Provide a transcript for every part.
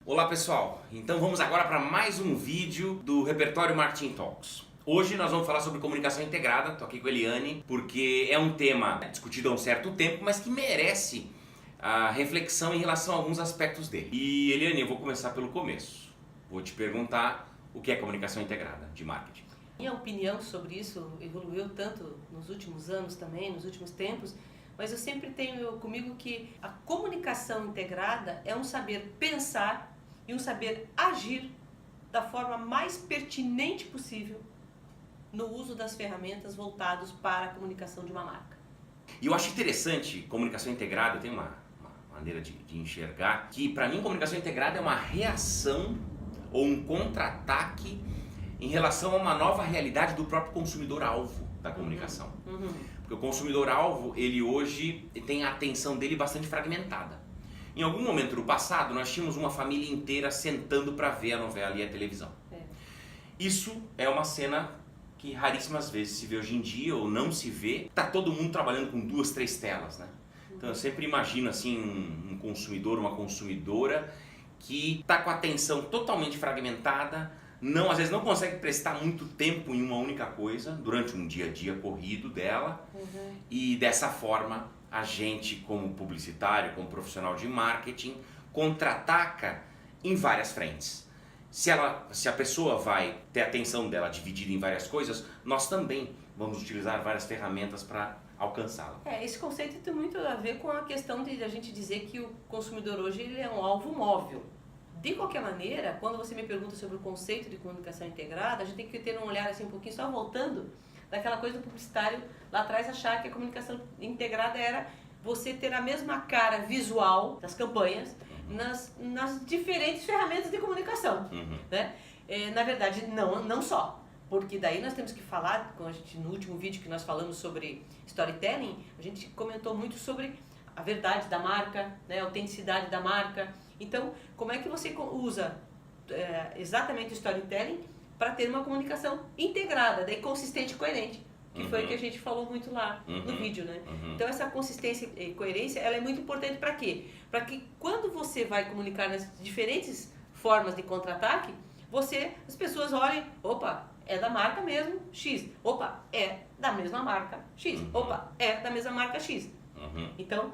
Olá pessoal, então vamos agora para mais um vídeo do Repertório Marketing Talks. Hoje nós vamos falar sobre comunicação integrada, estou aqui com a Eliane, porque é um tema discutido há um certo tempo, mas que merece a reflexão em relação a alguns aspectos dele. E Eliane, eu vou começar pelo começo. Vou te perguntar o que é comunicação integrada de marketing. Minha opinião sobre isso evoluiu tanto nos últimos anos também, nos últimos tempos, mas eu sempre tenho comigo que a comunicação integrada é um saber pensar e um saber agir da forma mais pertinente possível no uso das ferramentas voltados para a comunicação de uma marca. E eu acho interessante, comunicação integrada, tem uma maneira de enxergar, que para mim comunicação integrada é uma reação ou um contra-ataque em relação a uma nova realidade do próprio consumidor-alvo da comunicação. Porque o consumidor-alvo, ele hoje tem a atenção dele bastante fragmentada. Em algum momento do passado, nós tínhamos uma família inteira sentando para ver a novela e a televisão. Isso é uma cena que raríssimas vezes se vê hoje em dia ou não se vê. Tá todo mundo trabalhando com 2, 3 telas, né? Então eu sempre imagino assim um consumidor, uma consumidora que está com a atenção totalmente fragmentada, às vezes não consegue prestar muito tempo em uma única coisa durante um dia a dia corrido dela, e dessa forma a gente, como publicitário, como profissional de marketing, contra-ataca em várias frentes. Se a pessoa vai ter a atenção dela dividida em várias coisas, nós também vamos utilizar várias ferramentas para alcançá-la. Esse conceito tem muito a ver com a questão de a gente dizer que o consumidor hoje ele é um alvo móvel. De qualquer maneira, quando você me pergunta sobre o conceito de comunicação integrada, a gente tem que ter um olhar assim um pouquinho, só voltando daquela coisa do publicitário lá atrás, achar que a comunicação integrada era você ter a mesma cara visual das campanhas nas diferentes ferramentas de comunicação. Né? Na verdade, não só. Porque daí nós temos que falar, no último vídeo que nós falamos sobre storytelling, a gente comentou muito sobre a verdade da marca, né, a autenticidade da marca. Então, como é que você usa exatamente o storytelling para ter uma comunicação integrada, daí consistente e coerente, que foi o que a gente falou muito lá no vídeo, né? Então, essa consistência e coerência, ela é muito importante para quê? Para que quando você vai comunicar nas diferentes formas de contra-ataque, as pessoas olhem, opa, é da marca mesmo, X. Opa, é da mesma marca, X. Opa, é da mesma marca, X. Então,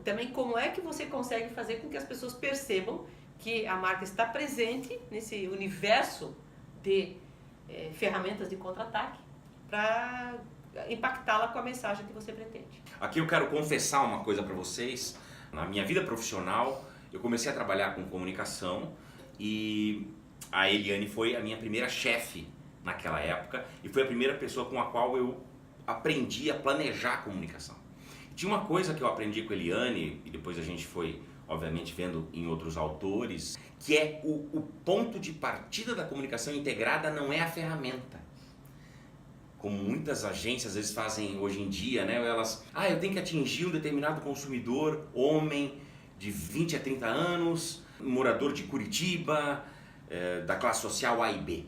também como é que você consegue fazer com que as pessoas percebam que a marca está presente nesse universo de ferramentas de contra-ataque para impactá-la com a mensagem que você pretende. Aqui eu quero confessar uma coisa para vocês. Na minha vida profissional, eu comecei a trabalhar com comunicação e a Eliane foi a minha primeira chefe naquela época e foi a primeira pessoa com a qual eu aprendi a planejar a comunicação. Tinha uma coisa que eu aprendi com a Eliane, e depois a gente foi, obviamente, vendo em outros autores, que é o ponto de partida da comunicação integrada não é a ferramenta. Como muitas agências às vezes fazem hoje em dia, né? Eu tenho que atingir um determinado consumidor, homem de 20 a 30 anos, morador de Curitiba, da classe social A e B.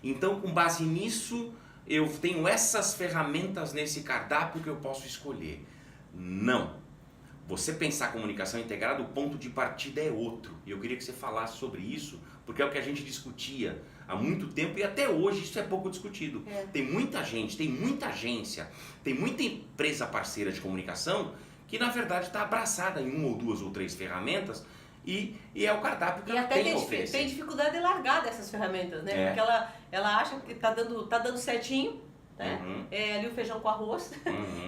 Então, com base nisso, eu tenho essas ferramentas nesse cardápio que eu posso escolher. Não. Você pensar comunicação integrada, o ponto de partida é outro. E eu queria que você falasse sobre isso, porque é o que a gente discutia há muito tempo e até hoje isso é pouco discutido. Tem muita gente, tem muita agência, tem muita empresa parceira de comunicação que na verdade está abraçada em 1 ou 2 ou 3 ferramentas e é o cardápio que ela tem a oferecer. Tem dificuldade de largar dessas ferramentas, né? Porque ela acha que tá dando certinho, né? É ali o feijão com arroz,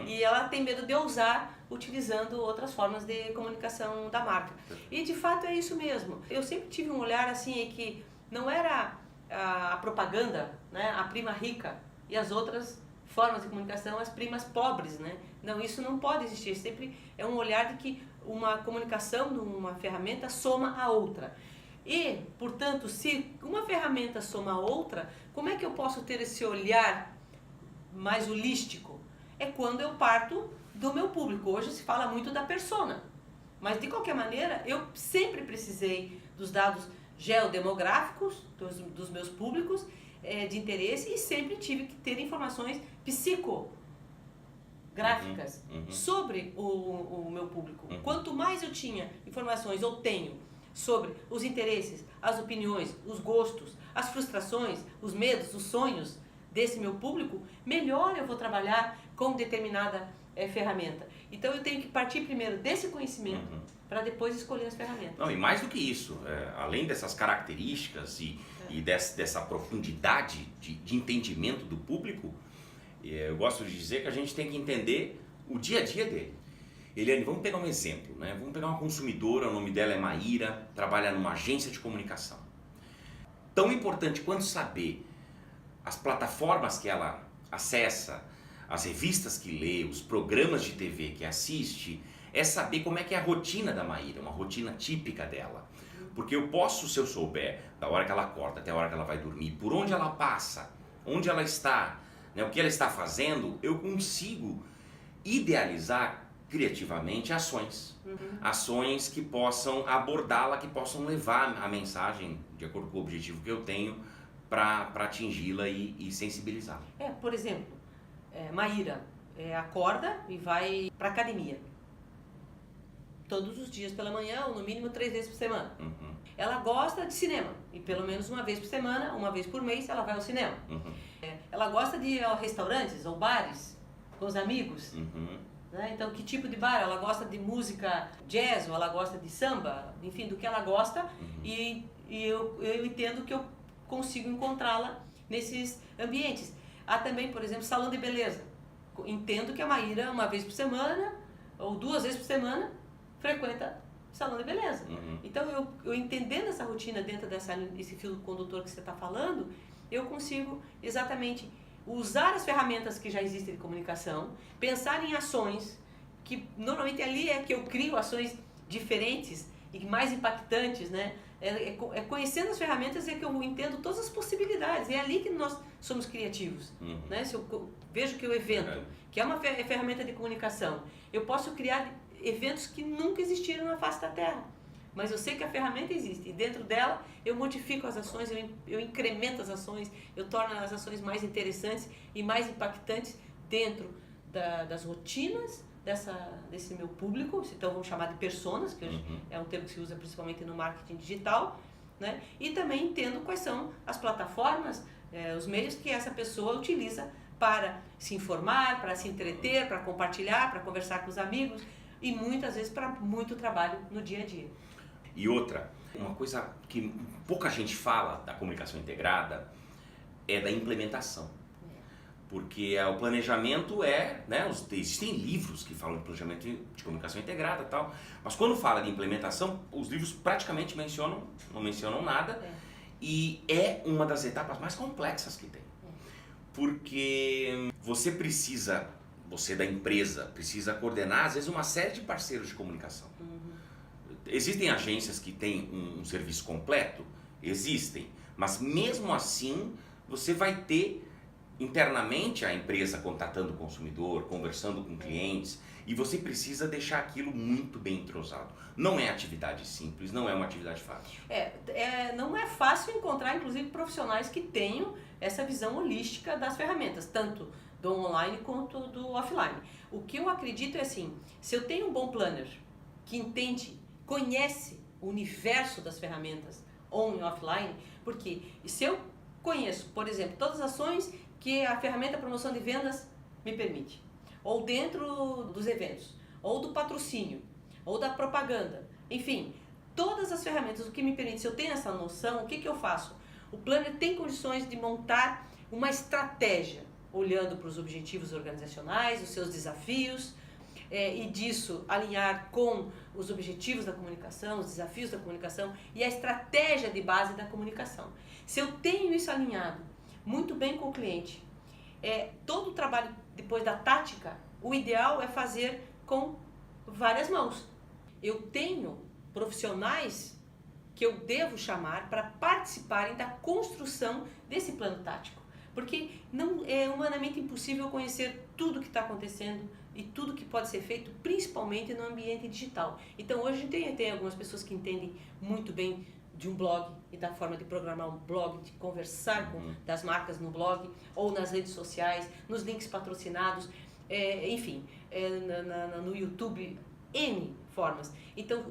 e ela tem medo de ousar utilizando outras formas de comunicação da marca. E de fato é isso mesmo. Eu sempre tive um olhar assim que não era a propaganda, né, a prima rica, e as outras formas de comunicação as primas pobres, né? Não, isso não pode existir. Sempre é um olhar de que uma comunicação de uma ferramenta soma a outra. E, portanto, se uma ferramenta soma a outra, como é que eu posso ter esse olhar mais holístico? É quando eu parto do meu público. Hoje se fala muito da persona, mas de qualquer maneira eu sempre precisei dos dados geodemográficos dos meus públicos de interesse e sempre tive que ter informações psicográficas sobre o meu público. Quanto mais eu tinha informações ou tenho sobre os interesses, as opiniões, os gostos, as frustrações, os medos, os sonhos desse meu público, melhor eu vou trabalhar com determinada ferramenta. Então eu tenho que partir primeiro desse conhecimento para depois escolher as ferramentas. Não, e mais do que isso, além dessas características e dessa profundidade de entendimento do público, eu gosto de dizer que a gente tem que entender o dia a dia dele. Eliane, vamos pegar um exemplo, né? Vamos pegar uma consumidora, o nome dela é Maíra, trabalha numa agência de comunicação. Tão importante quanto saber as plataformas que ela acessa, as revistas que lê, os programas de TV que assiste, é saber como é que é a rotina da Maíra, uma rotina típica dela. Porque eu posso, se eu souber, da hora que ela acorda até a hora que ela vai dormir, por onde ela passa, onde ela está, né, o que ela está fazendo, eu consigo idealizar criativamente ações. Ações que possam abordá-la, que possam levar a mensagem de acordo com o objetivo que eu tenho para atingi-la e sensibilizá-la. Por exemplo, Maíra acorda e vai para academia. Todos os dias pela manhã, ou no mínimo 3 vezes por semana. Ela gosta de cinema, e pelo menos uma vez por semana, uma vez por mês, ela vai ao cinema. Ela gosta de ir a restaurantes ou bares com os amigos. Né? Então, que tipo de bar? Ela gosta de música jazz, ou ela gosta de samba, enfim, do que ela gosta, e eu entendo que eu consigo encontrá-la nesses ambientes. Há também, por exemplo, salão de beleza. Entendo que a Maíra, uma vez por semana, ou 2 vezes por semana, frequenta salão de beleza. Então, eu entendendo essa rotina dentro desse fio condutor que você está falando, eu consigo exatamente usar as ferramentas que já existem de comunicação, pensar em ações, que normalmente ali é que eu crio ações diferentes e mais impactantes, né? Conhecendo as ferramentas é que eu entendo todas as possibilidades, é ali que nós somos criativos. Né? Se eu vejo que o evento, que é uma ferramenta de comunicação, eu posso criar eventos que nunca existiram na face da Terra, mas eu sei que a ferramenta existe e dentro dela eu modifico as ações, eu incremento as ações, eu torno as ações mais interessantes e mais impactantes dentro das rotinas desse meu público, então vamos chamar de personas, que hoje é um termo que se usa principalmente no marketing digital, né? E também entendo quais são as plataformas, os meios que essa pessoa utiliza para se informar, para se entreter, para compartilhar, para conversar com os amigos e muitas vezes para muito trabalho no dia a dia. E outra, uma coisa que pouca gente fala da comunicação integrada é da implementação. Porque o planejamento né, existem livros que falam de planejamento de comunicação integrada e tal, mas quando fala de implementação, os livros praticamente não mencionam nada, e é uma das etapas mais complexas que tem. Porque você da empresa, precisa coordenar, às vezes, uma série de parceiros de comunicação. Existem agências que têm um serviço completo? Existem, mas mesmo assim, você vai ter internamente a empresa contatando o consumidor, conversando com clientes, e você precisa deixar aquilo muito bem entrosado. Não é atividade simples, não é uma atividade fácil. Não é fácil encontrar, inclusive, profissionais que tenham essa visão holística das ferramentas, tanto do online quanto do offline. O que eu acredito é assim, se eu tenho um bom planner que entende, conhece o universo das ferramentas on e offline, porque se eu conheço, por exemplo, todas as ações que a ferramenta promoção de vendas me permite, ou dentro dos eventos, ou do patrocínio, ou da propaganda, enfim, todas as ferramentas, o que me permite, se eu tenho essa noção, o que eu faço? O planner tem condições de montar uma estratégia, olhando para os objetivos organizacionais, os seus desafios, e disso alinhar com os objetivos da comunicação, os desafios da comunicação e a estratégia de base da comunicação. Se eu tenho isso alinhado muito bem com o cliente, todo o trabalho depois da tática, o ideal é fazer com várias mãos. Eu tenho profissionais que eu devo chamar para participarem da construção desse plano tático. Porque não é humanamente impossível conhecer tudo que está acontecendo e tudo que pode ser feito, principalmente no ambiente digital. Então hoje tem algumas pessoas que entendem muito bem de um blog e da forma de programar um blog, de conversar das marcas no blog ou nas redes sociais, nos links patrocinados, enfim, no YouTube, N formas. Então,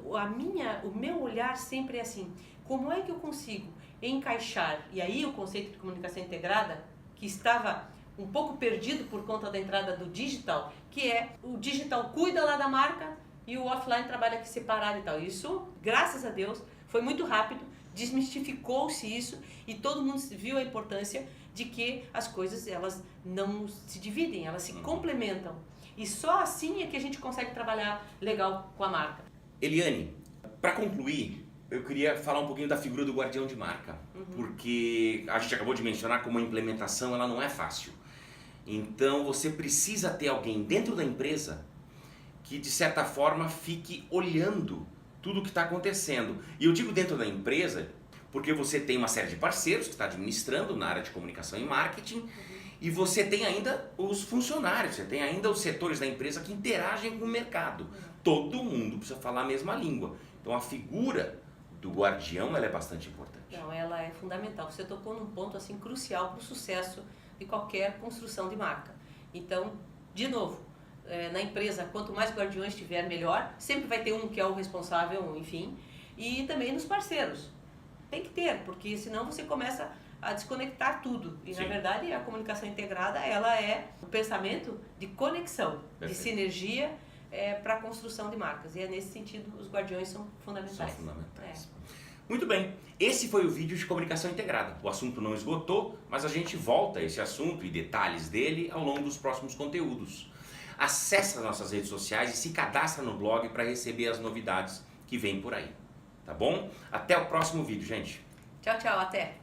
o meu olhar sempre é assim, como é que eu consigo encaixar, e aí o conceito de comunicação integrada, que estava um pouco perdido por conta da entrada do digital, que é o digital cuida lá da marca e o offline trabalha aqui separado e tal. Isso, graças a Deus, foi muito rápido, desmistificou-se isso e todo mundo viu a importância de que as coisas elas não se dividem, elas se complementam. E só assim é que a gente consegue trabalhar legal com a marca. Eliane, para concluir, eu queria falar um pouquinho da figura do guardião de marca, porque a gente acabou de mencionar como a implementação ela não é fácil. Então você precisa ter alguém dentro da empresa que de certa forma fique olhando tudo o que está acontecendo. E eu digo dentro da empresa porque você tem uma série de parceiros que está administrando na área de comunicação e marketing, e você tem ainda os funcionários, você tem ainda os setores da empresa que interagem com o mercado. Todo mundo precisa falar a mesma língua. Então a figura do guardião ela é bastante importante. Não, ela é fundamental. Você tocou num ponto assim crucial para o sucesso de qualquer construção de marca. Então, de novo, na empresa, quanto mais guardiões tiver, melhor. Sempre vai ter um que é o responsável, enfim. E também nos parceiros. Tem que ter, porque senão você começa a desconectar tudo. E, na verdade, a comunicação integrada, ela é o pensamento de conexão, de sinergia para a construção de marcas. E é nesse sentido, os guardiões são fundamentais. São fundamentais. Muito bem, esse foi o vídeo de comunicação integrada. O assunto não esgotou, mas a gente volta a esse assunto e detalhes dele ao longo dos próximos conteúdos. Acesse as nossas redes sociais e se cadastra no blog para receber as novidades que vêm por aí. Tá bom? Até o próximo vídeo, gente. Tchau, tchau, até!